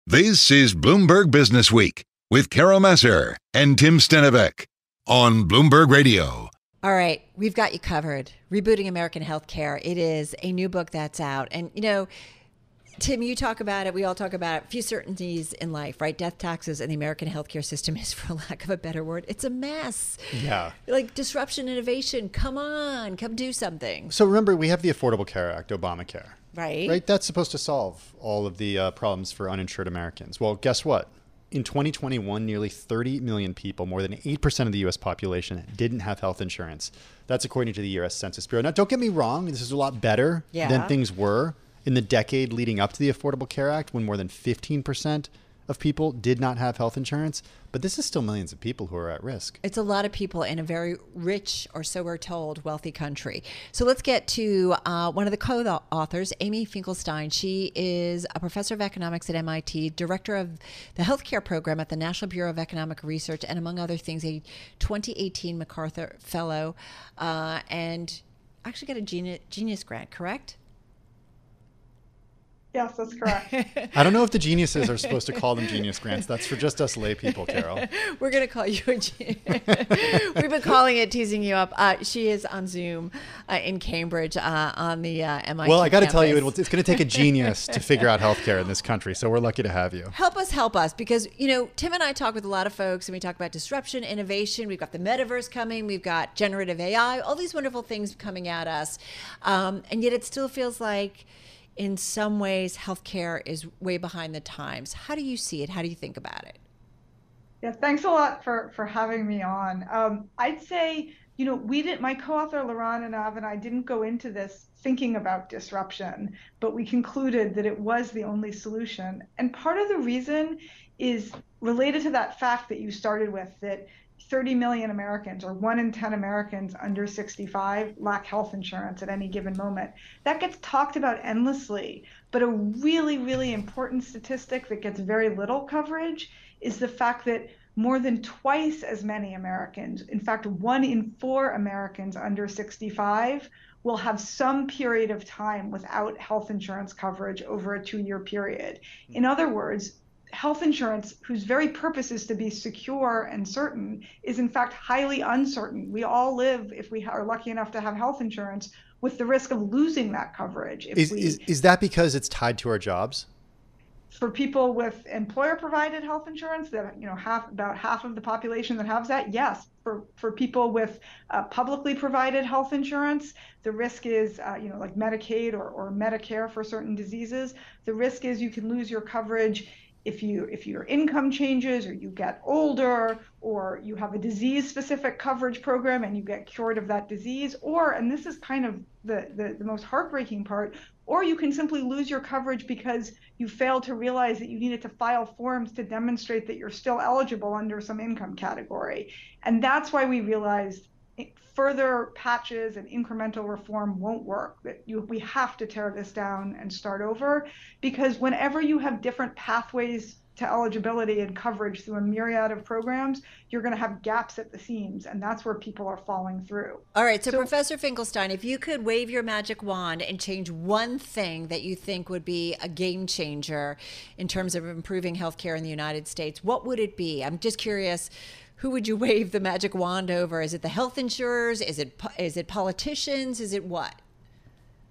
This is Bloomberg Businessweek with Carol Massar and Tim Stenovec on Bloomberg Radio. All right, we've got you covered. Rebooting American Healthcare. It is a new book that's out. And, you know, Tim, you talk about it. We all talk about it. A few certainties in life, right? Death, taxes, and the American healthcare system is, for lack of a better word, it's a mess. Yeah. Like disruption, innovation. Come on, come do something. So remember, we have the Affordable Care Act, Obamacare. Right. That's supposed to solve all of the problems for uninsured Americans. Well, guess what? In 2021, nearly 30 million people, more than 8% of the U.S. population, didn't have health insurance. That's according to the U.S. Census Bureau. Now, don't get me wrong. This is a lot better than things were in the decade leading up to the Affordable Care Act, when more than 15% of people did not have health insurance. But this is still millions of people who are at risk. It's a lot of people in a very rich, or so we're told, wealthy country. So let's get to one of the co-authors, Amy Finkelstein. She is a professor of economics at MIT, director of the healthcare program at the National Bureau of Economic Research, and among other things, a 2018 MacArthur Fellow, and actually got a Genius Grant, correct? Yes, that's correct. I don't know if the geniuses are supposed to call them Genius Grants. That's for just us lay people, Carol. We're going to call you a genius. We've been calling it, teasing you up. She is on Zoom in Cambridge on the MIT Well, I got to campus. tell you, it's going to take a genius to figure out healthcare in this country. So we're lucky to have you. Help us, because, you know, Tim and I talk with a lot of folks, and we talk about disruption, innovation. We've got the metaverse coming. We've got generative AI, all these wonderful things coming at us. And yet it still feels like, in some ways, healthcare is way behind the times. How do you see it? How do you think about it? Yeah, thanks a lot for having me on. I'd say, you know, my co-author Laurent and I didn't go into this thinking about disruption, but we concluded that it was the only solution. And part of the reason is related to that fact that you started with, that 30 million Americans, or 1 in 10 Americans under 65, lack health insurance at any given moment. That gets talked about endlessly, but a really, really important statistic that gets very little coverage is the fact that more than twice as many Americans, in fact, 1 in 4 Americans under 65, will have some period of time without health insurance coverage over a 2-year period. In other words, health insurance, whose very purpose is to be secure and certain, is in fact highly uncertain. We all live, if we are lucky enough to have health insurance, with the risk of losing that coverage. Is that because it's tied to our jobs? For people with employer-provided health insurance, that, you know, about half of the population that has that, yes. For people with publicly provided health insurance, the risk is, like Medicaid or Medicare for certain diseases, the risk is you can lose your coverage if your income changes, or you get older, or you have a disease-specific coverage program and you get cured of that disease, or, and this is kind of the most heartbreaking part, or you can simply lose your coverage because you failed to realize that you needed to file forms to demonstrate that you're still eligible under some income category. And that's why we realized further patches and incremental reform won't work. We have to tear this down and start over, because whenever you have different pathways to eligibility and coverage through a myriad of programs, you're going to have gaps at the seams, and that's where people are falling through. All right, so Professor Finkelstein, if you could wave your magic wand and change one thing that you think would be a game changer in terms of improving healthcare in the United States, what would it be? I'm just curious. Who would you wave the magic wand over? Is it the health insurers? Is it politicians? Is it what?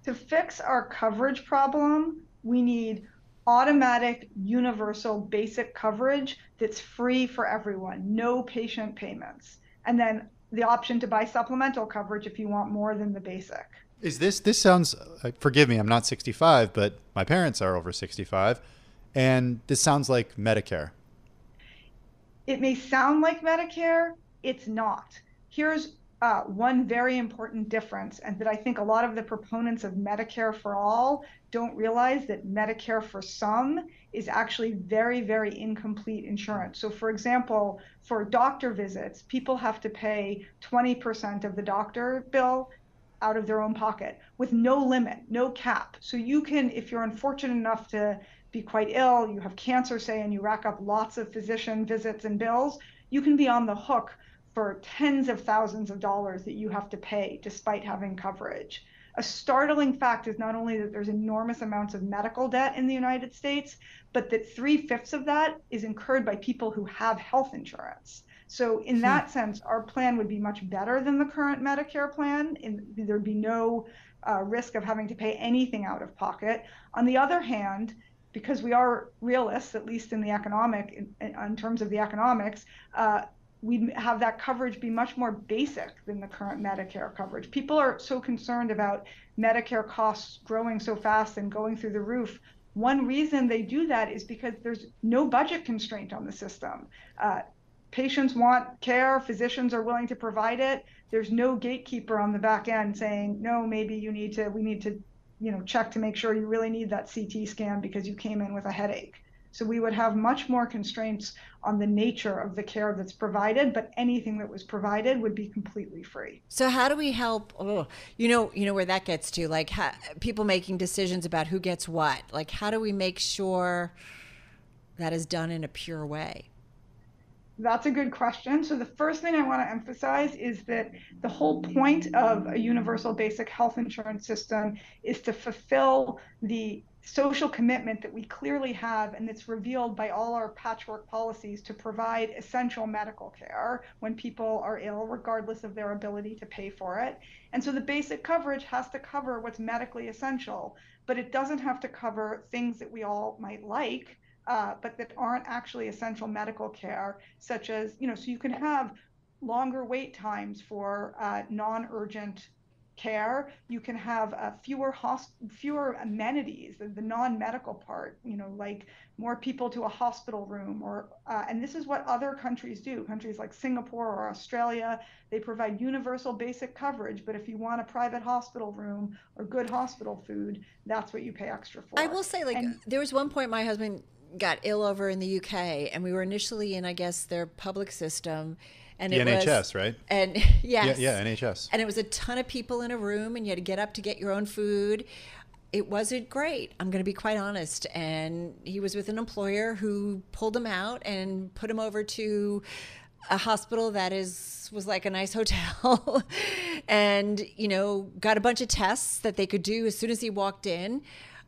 To fix our coverage problem, we need automatic, universal, basic coverage that's free for everyone, no patient payments. And then the option to buy supplemental coverage if you want more than the basic. This sounds, forgive me, I'm not 65, but my parents are over 65. And this sounds like Medicare. It may sound like Medicare, it's not. Here's one very important difference, and that I think a lot of the proponents of Medicare for all don't realize, that Medicare for some is actually very, very incomplete insurance. So for example, for doctor visits, people have to pay 20% of the doctor bill out of their own pocket with no limit, no cap. So you can, if you're unfortunate enough to be quite ill, you have cancer, say, and you rack up lots of physician visits and bills, you can be on the hook for tens of thousands of dollars that you have to pay despite having coverage. a startling fact is not only that there's enormous amounts of medical debt in the United States, but that 3/5 of that is incurred by people who have health insurance. So in that sense, our plan would be much better than the current Medicare plan. There'd be no risk of having to pay anything out of pocket. On the other hand, because we are realists, at least in terms of the economics, we'd have that coverage be much more basic than the current Medicare coverage. People are so concerned about Medicare costs growing so fast and going through the roof. One reason they do that is because there's no budget constraint on the system. Patients want care, physicians are willing to provide it. There's no gatekeeper on the back end saying, no, maybe we need to, check to make sure you really need that CT scan because you came in with a headache. So we would have much more constraints on the nature of the care that's provided, but anything that was provided would be completely free. So how do we help? You know where that gets to, like people making decisions about who gets what. Like, how do we make sure that is done in a pure way? That's a good question. So the first thing I want to emphasize is that the whole point of a universal basic health insurance system is to fulfill the social commitment that we clearly have, and that's revealed by all our patchwork policies, to provide essential medical care when people are ill, regardless of their ability to pay for it. And so the basic coverage has to cover what's medically essential, but it doesn't have to cover things that we all might like, but that aren't actually essential medical care, such as, so you can have longer wait times for non-urgent care. You can have fewer amenities, the non-medical part, like more people to a hospital room, and this is what other countries do. Countries like Singapore or Australia, they provide universal basic coverage, but if you want a private hospital room or good hospital food, that's what you pay extra for. I will say, there was one point my husband got ill over in the UK, and we were initially in, I guess, their public system. And the NHS, right? And yes. Yeah, NHS. And it was a ton of people in a room, and you had to get up to get your own food. It wasn't great, I'm going to be quite honest. And he was with an employer who pulled him out and put him over to a hospital that was like a nice hotel and, got a bunch of tests that they could do as soon as he walked in.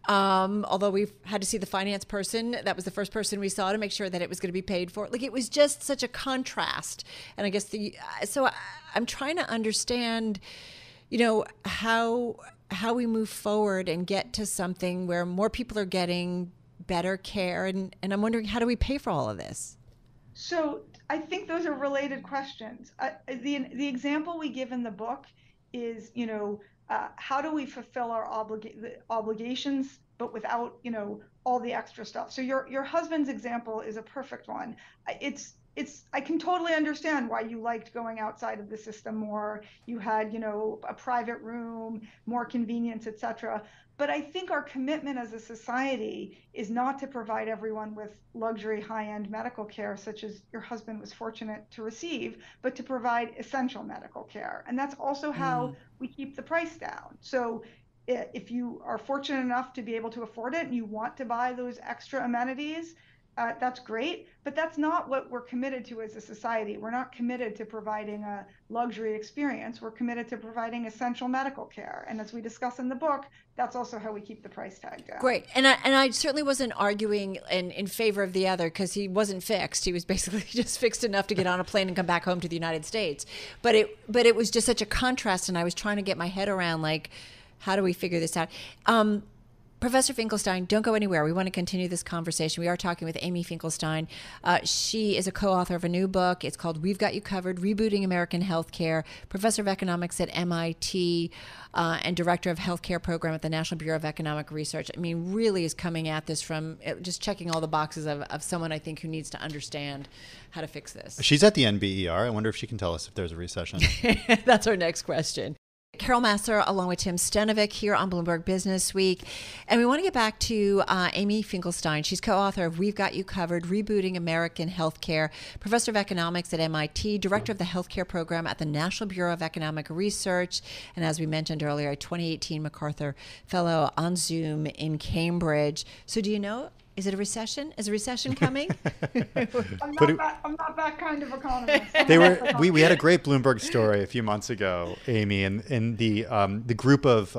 Although we've had to see the finance person, that was the first person we saw to make sure that it was going to be paid for. Like, it was just such a contrast. And I guess so I'm trying to understand, how we move forward and get to something where more people are getting better care. And I'm wondering, how do we pay for all of this? So I think those are related questions. The example we give in the book is, how do we fulfill our obligations, but without, all the extra stuff? So your husband's example is a perfect one. I can totally understand why you liked going outside of the system more. You had, a private room, more convenience, etc. But I think our commitment as a society is not to provide everyone with luxury high-end medical care, such as your husband was fortunate to receive, but to provide essential medical care. And that's also how we keep the price down. So if you are fortunate enough to be able to afford it and you want to buy those extra amenities, that's great, but that's not what we're committed to as a society. We're not committed to providing a luxury experience. We're committed to providing essential medical care. And as we discuss in the book, that's also how we keep the price tag down. Great. And I certainly wasn't arguing in favor of the other, because he wasn't fixed. He was basically just fixed enough to get on a plane and come back home to the United States. But it was just such a contrast, and I was trying to get my head around, like, how do we figure this out? Professor Finkelstein, don't go anywhere. We want to continue this conversation. We are talking with Amy Finkelstein. She is a co-author of a new book. It's called We've Got You Covered, Rebooting American Healthcare, professor of economics at MIT, and director of healthcare program at the National Bureau of Economic Research. I mean, really is coming at this from just checking all the boxes of someone, I think, who needs to understand how to fix this. She's at the NBER. I wonder if she can tell us if there's a recession. That's our next question. Carol Massar, along with Tim Stenovec, here on Bloomberg Businessweek. And we want to get back to Amy Finkelstein. She's co-author of We've Got You Covered, Rebooting American Healthcare, professor of economics at MIT, director of the healthcare program at the National Bureau of Economic Research, and as we mentioned earlier, a 2018 MacArthur Fellow on Zoom in Cambridge. So do you know Is it a recession? Is a recession coming? I'm not that kind of economist. We had a great Bloomberg story a few months ago, Amy, and the group of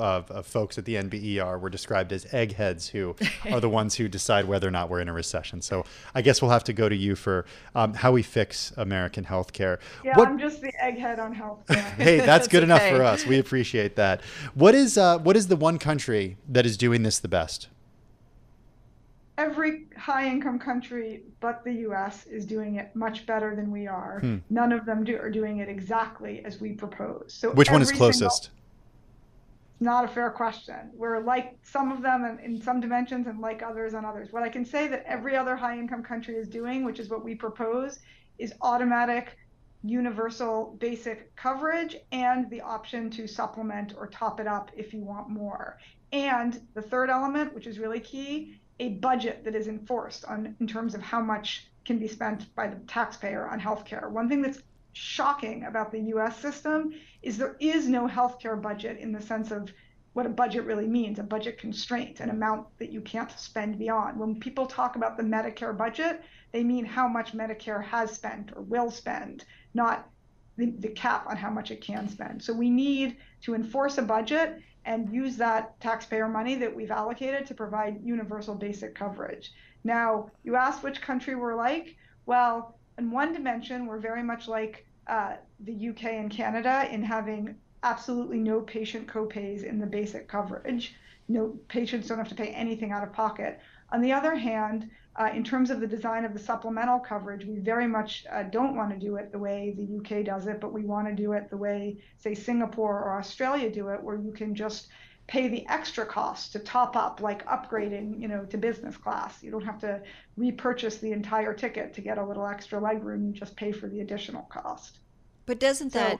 folks at the NBER were described as eggheads, who are the ones who decide whether or not we're in a recession. So I guess we'll have to go to you for how we fix American healthcare. Yeah, I'm just the egghead on healthcare. Hey, that's good enough for us. We appreciate that. What is the one country that is doing this the best? Every high-income country but the U.S. is doing it much better than we are. None of them are doing it exactly as we propose. So which one is closest? Not a fair question. We're like some of them in some dimensions and like others on others. What I can say that every other high-income country is doing, which is what we propose, is automatic universal basic coverage and the option to supplement or top it up if you want more. And the third element, which is really key, a budget that is enforced in terms of how much can be spent by the taxpayer on healthcare. One thing that's shocking about the US system is there is no healthcare budget in the sense of what a budget really means, a budget constraint, an amount that you can't spend beyond. When people talk about the Medicare budget, they mean how much Medicare has spent or will spend, not the cap on how much it can spend. So we need to enforce a budget and use that taxpayer money that we've allocated to provide universal basic coverage. Now, you asked which country we're like. Well, in one dimension, we're very much like the UK and Canada in having absolutely no patient copays in the basic coverage. No, patients don't have to pay anything out of pocket. On the other hand, in terms of the design of the supplemental coverage, we very much don't want to do it the way the UK does it, but we want to do it the way, say, Singapore or Australia do it, where you can just pay the extra cost to top up, like upgrading, to business class. You don't have to repurchase the entire ticket to get a little extra legroom. You just pay for the additional cost. But doesn't that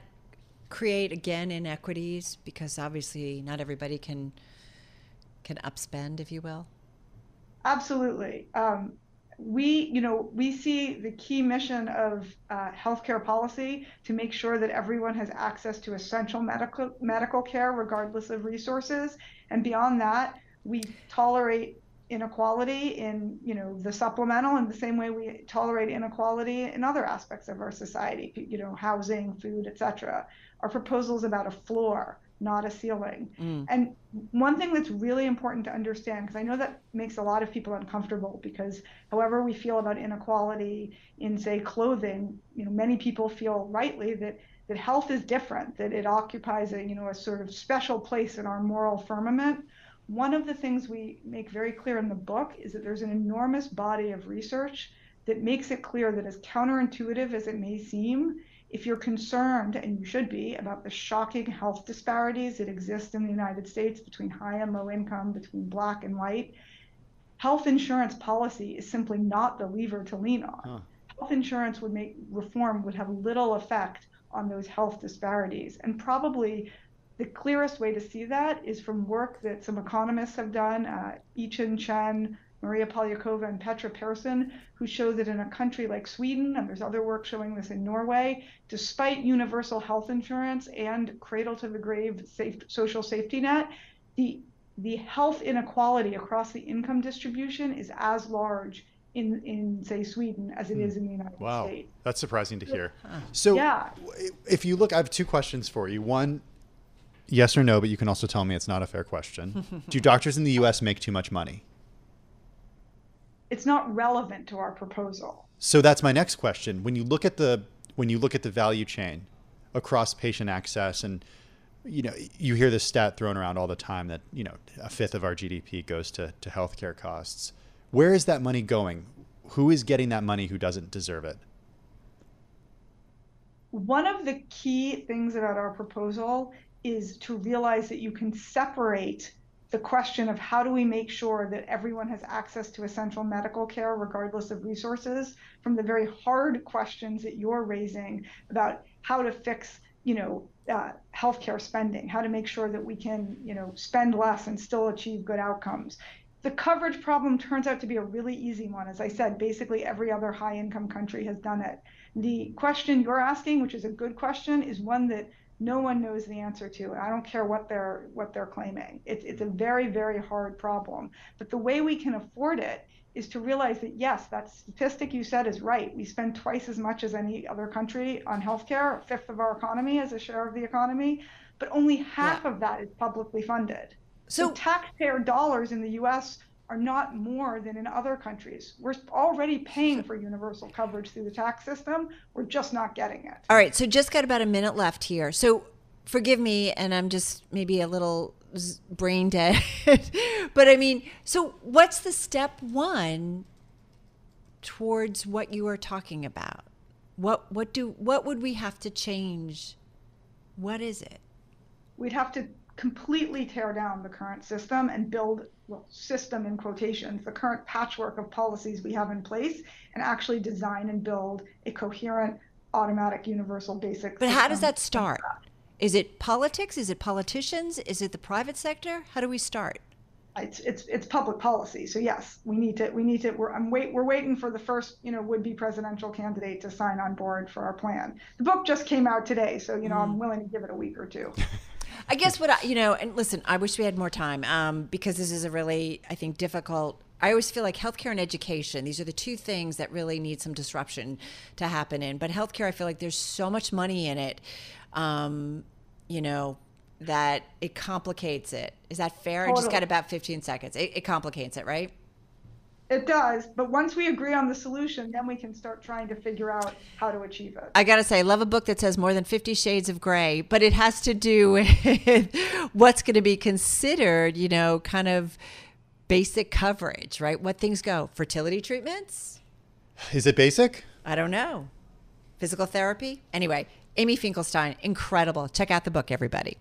create, again, inequities? Because obviously not everybody can upspend, if you will. Absolutely. We see the key mission of healthcare policy to make sure that everyone has access to essential medical care, regardless of resources. And beyond that, we tolerate inequality in, the supplemental in the same way we tolerate inequality in other aspects of our society, housing, food, etc. Our proposal is about a floor, not a ceiling. And one thing that's really important to understand, because I know that makes a lot of people uncomfortable, because however we feel about inequality in, say, clothing, many people feel rightly that health is different, that it occupies a sort of special place in our moral firmament. One of the things we make very clear in the book is that there's an enormous body of research that makes it clear that, as counterintuitive as it may seem, if you're concerned, and you should be, about the shocking health disparities that exist in the United States between high and low income, between black and white, health insurance policy is simply not the lever to lean on. Health insurance reform would have little effect on those health disparities. And probably the clearest way to see that is from work that some economists have done, Ichin Chen, Maria Polyakova, and Petra Persson, who show that in a country like Sweden, and there's other work showing this in Norway, despite universal health insurance and cradle-to-the-grave social safety net, the health inequality across the income distribution is as large in say, Sweden as it is in the United States. Wow, that's surprising to hear. So if you look, I have two questions for you. One, yes or no, but you can also tell me it's not a fair question. Do doctors in the U.S. make too much money? It's not relevant to our proposal. So that's my next question. When you look at the value chain across patient access, and you hear this stat thrown around all the time that a fifth of our GDP goes to healthcare costs. Where is that money going? Who is getting that money who doesn't deserve it? One of the key things about our proposal is to realize that you can separate the question of how do we make sure that everyone has access to essential medical care regardless of resources from the very hard questions that you're raising about how to fix healthcare spending, how to make sure that we can spend less and still achieve good outcomes. The coverage problem turns out to be a really easy one. As I said, basically every other high income country has done it. The question you're asking, which is a good question, is one that no one knows the answer to, and I don't care what they're claiming. It's a very, very hard problem. But the way we can afford it is to realize that, yes, that statistic you said is right. We spend twice as much as any other country on healthcare, a fifth of our economy as a share of the economy, but only half of that is publicly funded. So taxpayer dollars in the US are not more than in other countries. We're already paying for universal coverage through the tax system. We're just not getting it. All right, so just got about a minute left here. So forgive me, and I'm just maybe a little brain dead. But I mean, so what's the step one towards what you are talking about? What would we have to change? What is it? We'd have to completely tear down the current system and build, well, system in quotations, the current patchwork of policies we have in place, and actually design and build a coherent, automatic, universal basic But system. How does that start? Is it politics? Is it politicians? Is it the private sector? How do we start? It's public policy. So yes, we need to. We're waiting for the first would-be presidential candidate to sign on board for our plan. The book just came out today, so I'm willing to give it a week or two. I guess and listen, I wish we had more time because this is a really, I think, difficult. I always feel like healthcare and education, these are the two things that really need some disruption to happen in. But healthcare, I feel like there's so much money in it, that it complicates it. Is that fair? Totally. I just got about 15 seconds. It complicates it, right? It does. But once we agree on the solution, then we can start trying to figure out how to achieve it. I got to say, I love a book that says more than 50 shades of gray, but it has to do with what's going to be considered, kind of basic coverage, right? What things go? Fertility treatments? Is it basic? I don't know. Physical therapy? Anyway, Amy Finkelstein, incredible. Check out the book, everybody.